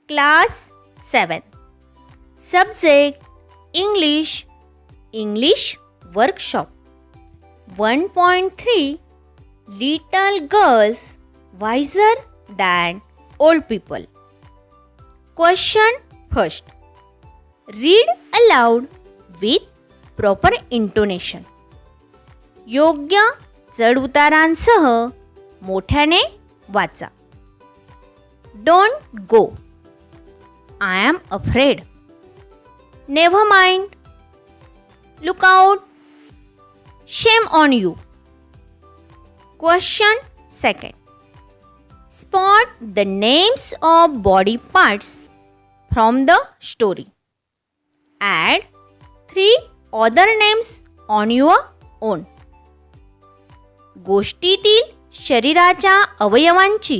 Class 7. Subject English. English Workshop. 1.3 Little girls wiser than old people. Question first. Read aloud with proper intonation. योग्य चढउतारांसह मोठ्याने वाचा. Don't go. I am afraid. Never mind. Look out. Shame on you. Question second. Spot the names of body parts from the story. Add 3 other names on your own. गोष्टीतील शरीराच्या अवयवांची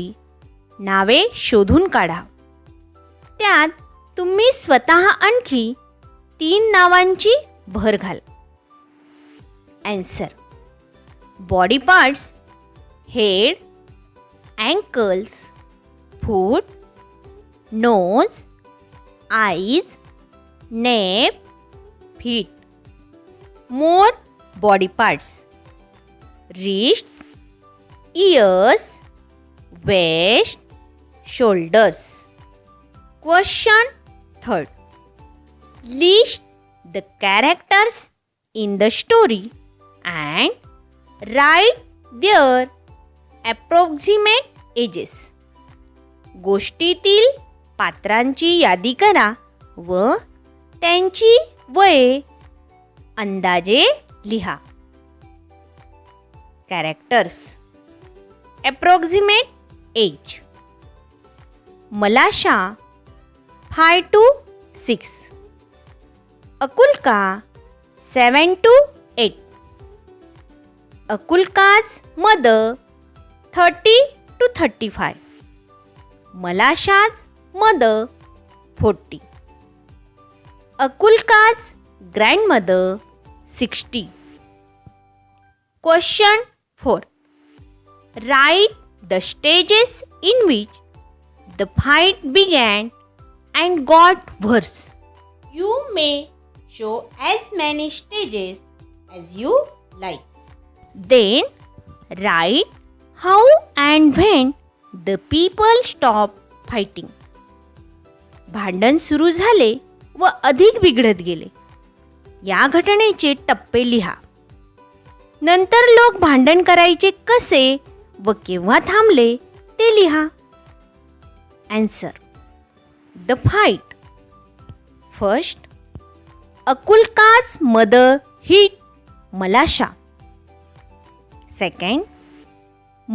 नावे शोधून काढा. त्यात तुम्ही स्वतः आणखी 3 नावांची भर घाला. Answer. Body parts: head, ankles, foot, nose, eyes, neck, feet. More body parts: wrists, ears, waist, shoulders. Question third. List the characters in the story and write their approximate ages. गोष्टीतील पात्रांची यादी करा व त्यांची वये अंदाजे लिहा. Characters. Approximate age. मलाशा 5 to 6. अकुल्का 7 to 8. अकुल्का's mother 30 to 35. मलाशा's mother 40. अकुल्का's grandmother 60. Question 4. Write the stages in which the fight began and got worse. You may show as many stages as you like. Then write how and when the people stopped fighting. भांडण सुरू झाले व अधिक बिघडत गेले. या घटनेचे टप्पे लिहा. नंतर लोक भांडण करायचे कसे व केव्हा थांबले ते लिहा. Answer. The fight. First, Akulka's mother hit Malasha. Second,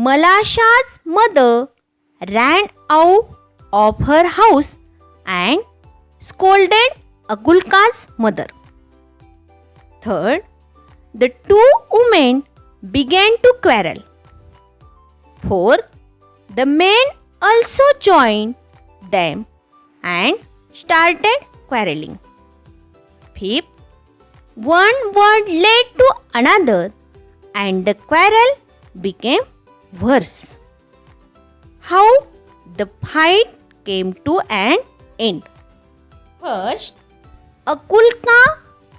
Malasha's mother ran out of her house and scolded Akulka's mother. Third, the 2 women began to quarrel. Fourth, the men also joined them and started quarreling. Fifth, one word led to another and the quarrel became worse. How the fight came to an end. First, Akulka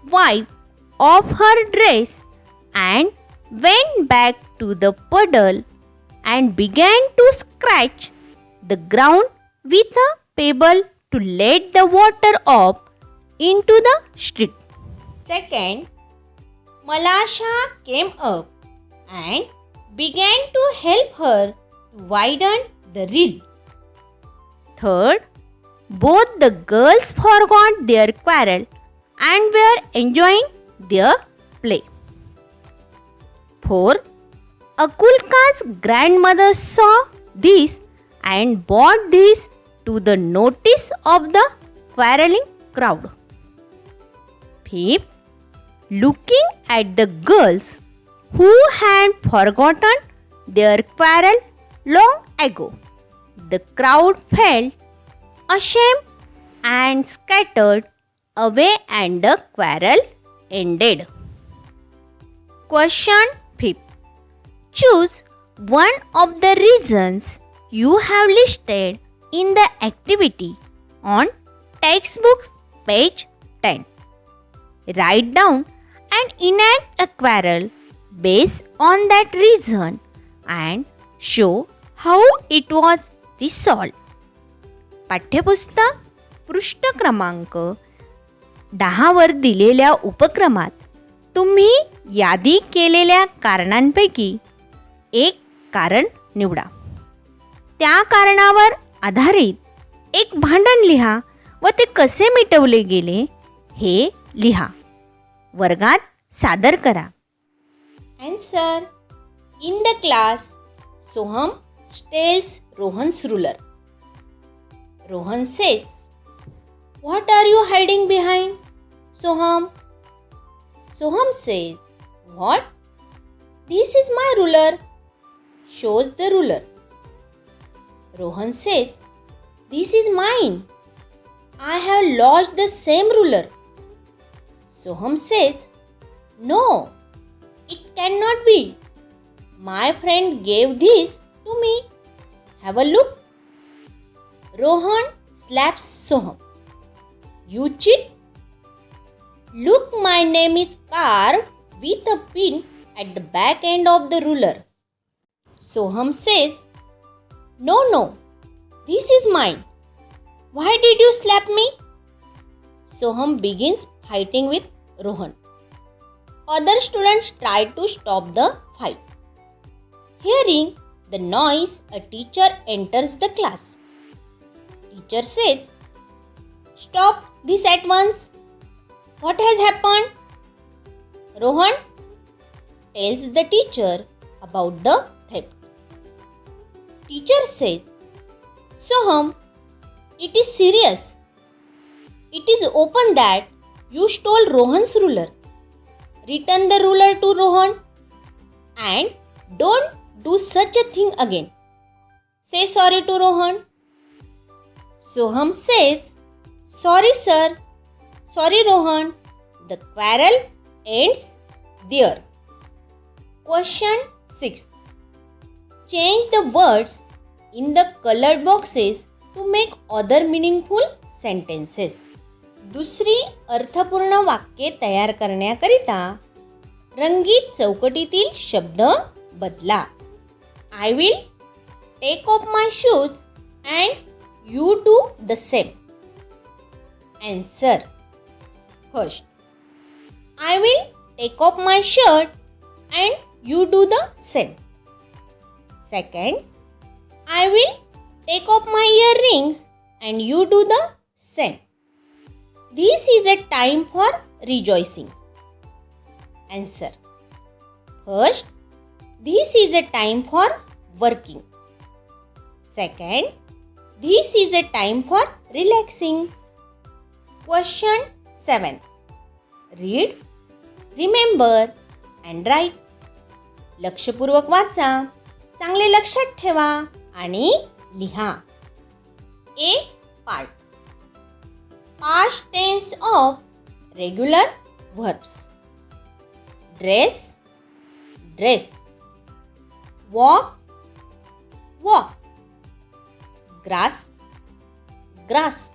wiped off her dress and went back to the puddle and began to scratch the ground with a pebble to let the water off into the street. Second, Malasha came up and began to help her to widen the rill. Third, both the girls forgot their quarrel and were enjoying their play. Fourth, Akulka's grandmother saw this and brought this to the notice of the quarreling crowd. Fifth, looking at the girls who had forgotten their quarrel long ago, the crowd felt ashamed and scattered away and the quarrel ended. Question 5. Choose one of the reasons you have listed in the activity on textbooks page 10. Write down and enact a quarrel based on that reason and show how it was resolved. पाठ्यपुस्तक पृष्ठ क्रमांक 10 वर दिलेल्या उपक्रमात तुम्ही यादी केलेल्या कारणांपैकी एक कारण निवडा. त्या कारणावर आधारित एक भांडण लिहा व ते कसे मिटवले गेले हे लिहा. वर्गात सादर करा. Answer. In the class, Soham steals Rohan's ruler. Rohan says, "What are you hiding behind, Soham?" Soham says, "What? This is my ruler." Shows the ruler. Rohan says, "This is mine. I have lost the same ruler." Soham says, "No, it cannot be. My friend gave this to me. Have a look." Rohan slaps Soham. "You cheat. Look, my name is carved with a pin at the back end of the ruler." Soham says, No, this is mine. Why did you slap me?" Soham begins fighting with Rohan. Other students try to stop the fight. Hearing the noise, a teacher enters the class. Teacher says, "Stop this at once. What has happened?" Rohan tells the teacher about the theft. Teacher says, "Soham, it is serious. It is open that you stole Rohan's ruler. Return the ruler to Rohan and don't do such a thing again. Say sorry to Rohan." Soham says, "Sorry, sir. Sorry, Rohan." The quarrel ends there. Question 6. Change the words in the colored boxes to make other meaningful sentences. दुसरी अर्थपूर्ण वाक्ये तयार करण्याकरिता रंगीत चौकटीतील शब्द बदला. I will take off my shoes and you do the same. Answer. First, I will take off my shirt and you do the same. Second, I will take off my earrings and you do the same. This is a time for rejoicing. Answer. First, this is a time for working. Second, this is a time for relaxing. Question 7. Read, remember and write. लक्षपूर्वक वाचा, चांगले लक्षात ठेवा आणि लिहा. A part. Past tense of regular verbs. Dress, dress. Walk, walk. Grasp, grasp.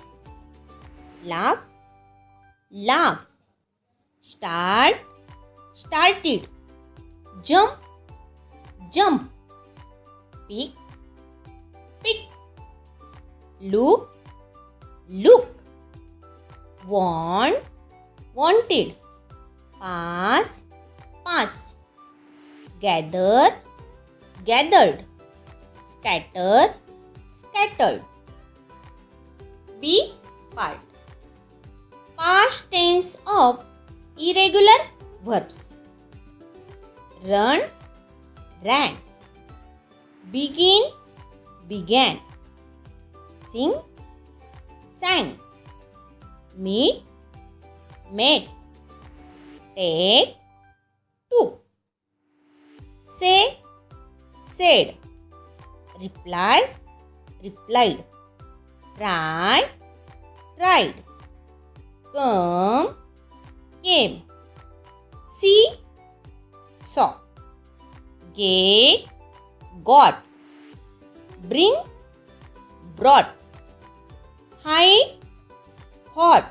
Laugh, laugh. Start, started. Jump, jump. Pick, pick. Look, look. Want, wanted. Pass, passed. Gather, gathered. Scatter, scattered. B part. Past tense of irregular verbs. Run, ran. Begin, began. Sing, sang. Meet, met. Take, took. Say, said. Reply, replied. Try, tried. Come, came. See, saw. Get, got. Bring, brought. Hide, hot.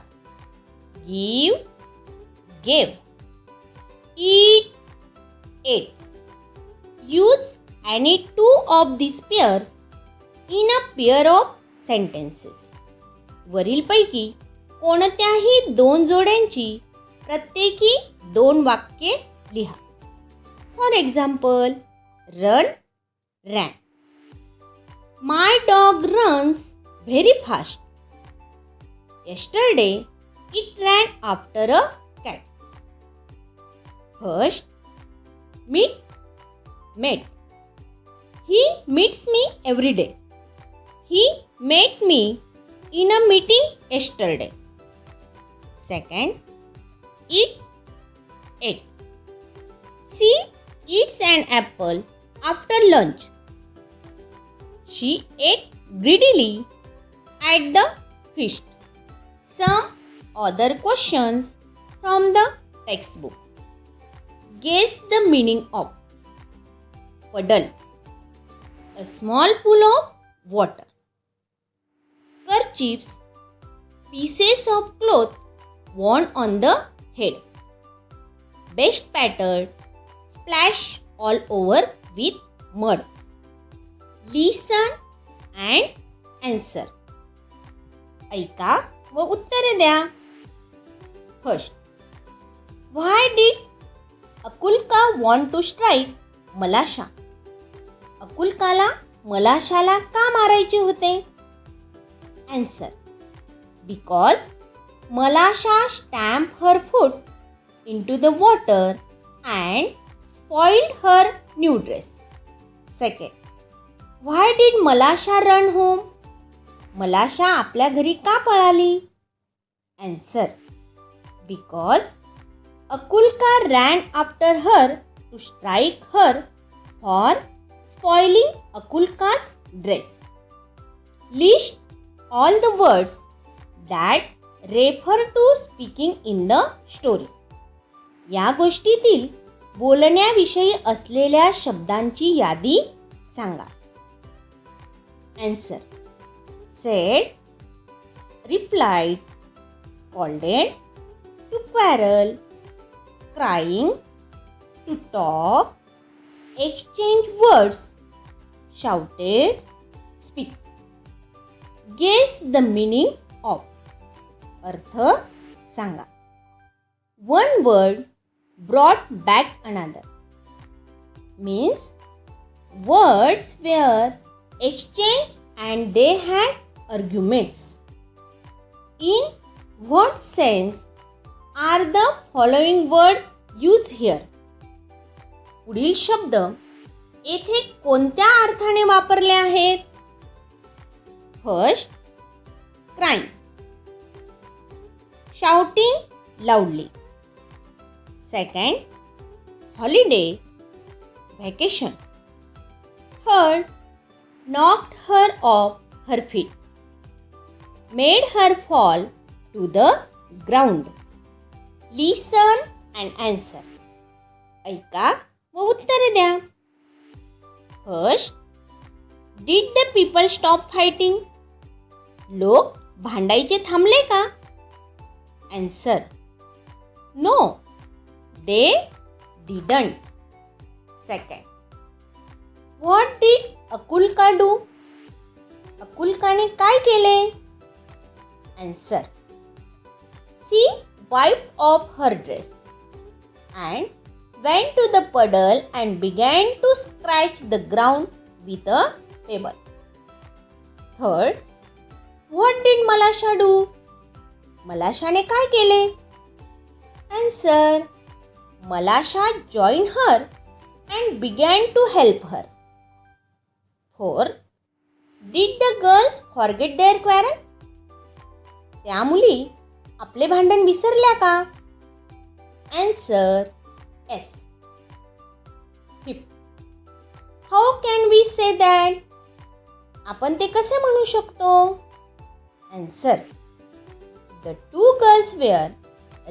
Give, gave. Eat, ate. Use any two of these pairs in a pair of sentences. वरीलपैकी कोणत्याही दोन जोड्यांची प्रत्येकी दोन वाक्ये लिहा. For example, run, ran. My dog runs very fast. Yesterday, it ran after a cat. First, meet, met. He meets me every day. He met me in a meeting yesterday. Second, eat, ate. She eats an apple after lunch. She ate greedily at the feast. Some other questions from the textbook. Guess the meaning of puddle. A small pool of water. Kerchiefs. Pieces of cloth worn on the head. Best pattern. Splash all over with mud. Listen and answer. ऐका व उत्तरे द्या. First, why did Akulka want to strike Malasha? अकुल्काला मलाशाला का मारायचे होते? Answer, because Malasha stamp her foot into the water and spoiled her new dress. Second, why did Malasha run home? Malasha आपल्या घरी का पळाली? Answer, because Akulka ran after her to strike her for spoiling Akulka's dress. List all the words that refer to speaking in the story. या गोष्टीतील बोलण्याविषयी असलेल्या शब्दांची यादी सांगा. Answer, said, replied, scolded, to quarrel, crying, to talk, exchange words, shouted, speak. Guess the meaning of. Earth Sanga. One word brought back another means words were exchanged and they had arguments. In what sense are the following words used here? पुढील शब्द येथे कोणत्या अर्थाने वापरले आहेत? First, crying. Shouting लाऊडली. Second, holiday, vacation. Third, knocked her off her feet, made her fall to the ground. Listen and answer. ऐका व उत्तरे द्या. First, did the people stop fighting? लोक भांडायचे थांबले का? Answer, no, they didn't. Second, what did Akulka do? अकुल्काने काय केले? Answer, she wiped off her dress and went to the puddle and began to scratch the ground with a pebble. Third, what did Malasha do? मलाशाने काय केले? Answer, Malasha joined her and began to help her. Fourth, did the girls forget their quarrel? त्या मुली आपले भांडण विसरल्या का? Answer, yes. Fifth, how can we say that? आपण ते कसे म्हणू शकतो? Answer, the two girls were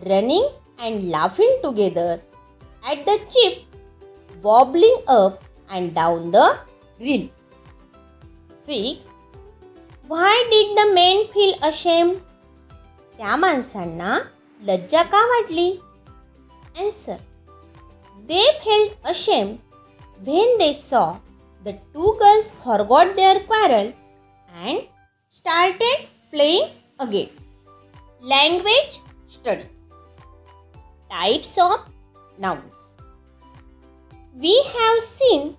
running and laughing together at the chip wobbling up and down the reel. 6. Why did the men feel ashamed? त्या माणसांना लज्जा का वाटली? Answer. They felt ashamed when they saw the two girls forgot their quarrel and started playing again. Language study. Types of nouns. We have seen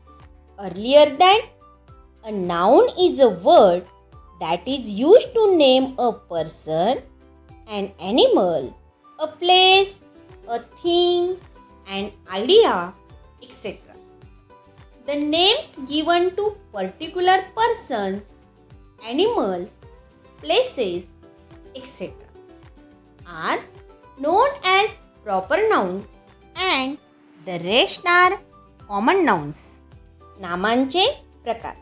earlier that a noun is a word that is used to name a person, an animal, a place, a thing, an idea, etc. The names given to particular persons, animals, places, etc. are known as proper nouns and the rest are common nouns. नामांचे प्रकार.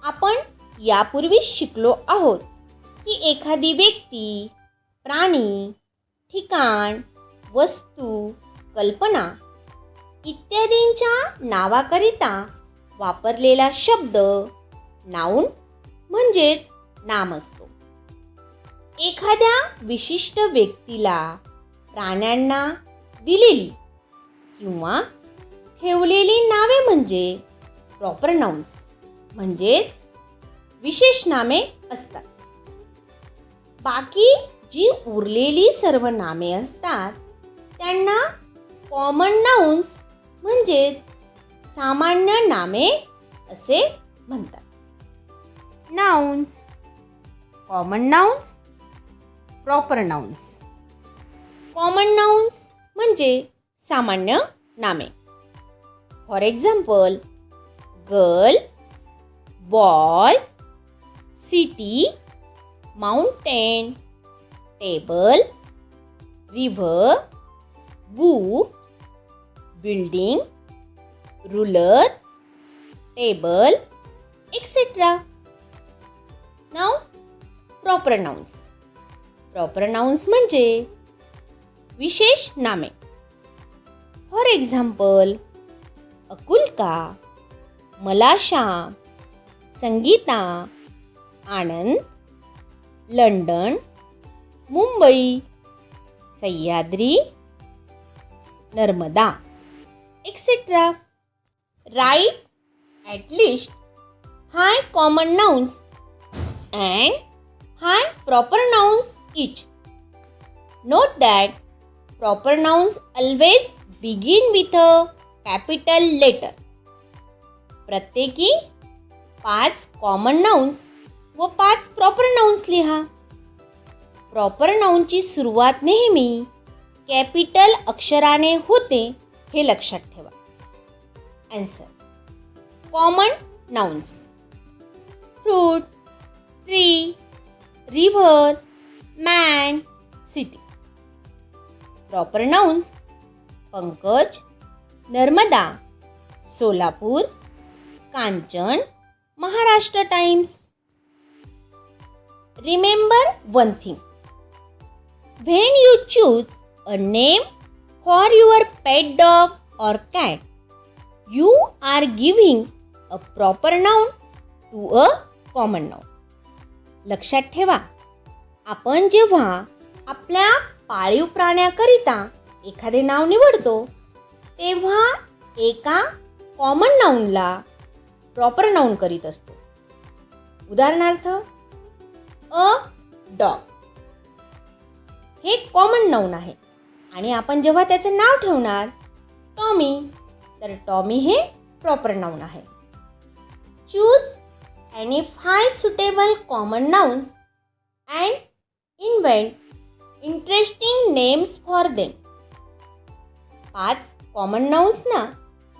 आपण यापूर्वी शिकलो आहोत की एखादी व्यक्ती, प्राणी, ठिकाण, वस्तू, कल्पना इत्यादींच्या नावाकरिता वापरलेला शब्द नाऊन म्हणजेच नाम असतो. एखाद्या विशिष्ट व्यक्तीला, प्राण्यांना दिलेली किंवा ठेवलेली नावे म्हणजे प्रॉपर नाउन्स म्हणजेच विशेष नामे असतात. बाकी जी उरलेली सर्व नामे असतात त्यांना कॉमन नाउन्स म्हणजेच सामान्य नामे असे म्हणतात. Nouns, common nouns, proper nouns. Common nouns म्हणजे सामान्य नामे. For example, girl, boy, city, mountain, table, river, book, building, ruler, table, etcetera. Now proper nouns. Proper nouns म्हणजे विशेष नामे. For example, Akulka, Malasha, Sangeeta, Anand, London, Mumbai, Sahyadri, Narmada, etcetera. Write at least 5 common nouns and 5 proper nouns each. Note that proper nouns always begin with a capital letter. प्रत्येकी 5 common nouns व 5 proper nouns लिहा. Proper नाउनची सुरुवात नेहमी capital अक्षराने होते हे लक्षात ठेवा. Answer. Common nouns: fruit, tree, river, man, city. Proper nouns: Pankaj, Narmada, Solapur, Kanchan, Maharashtra Times. Remember one thing. When you choose a name for your pet dog or cat, you are giving a proper noun to a common noun. लक्षात ठेवा, आपण जेव्हा आपल्या पाळीव प्राण्याकरिता एखादे नाव निवडतो तेव्हा एका कॉमन नाउनला प्रॉपर नाउन करीत असतो. उदाहरणार्थ, अ डॉग हे कॉमन नाउन आहे आणि आपण जेव्हा त्याचे नाव ठेवणार टॉमी, तर टॉमी हे प्रॉपर नाउन आहे. Choose any 5 suitable common nouns and invent interesting names for them. 5 common नाउन्सना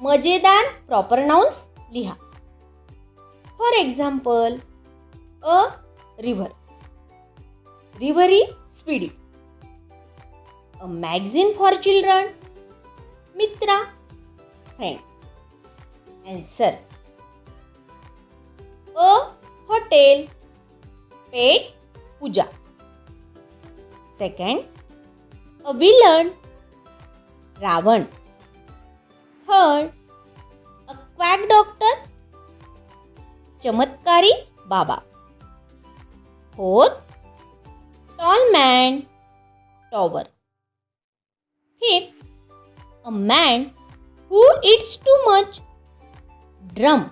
मजेदार प्रॉपर नाउन्स लिहा. For example, a river, Rivery Speedy. A magazine for children, Mitra, friend. Answer. A hotel, Pet, Pooja. Second, a villain, Ravan. Third, a quack doctor, Chamatkari Baba. Fourth, Tall man, tower. Fifth, a man who eats too much. Drum.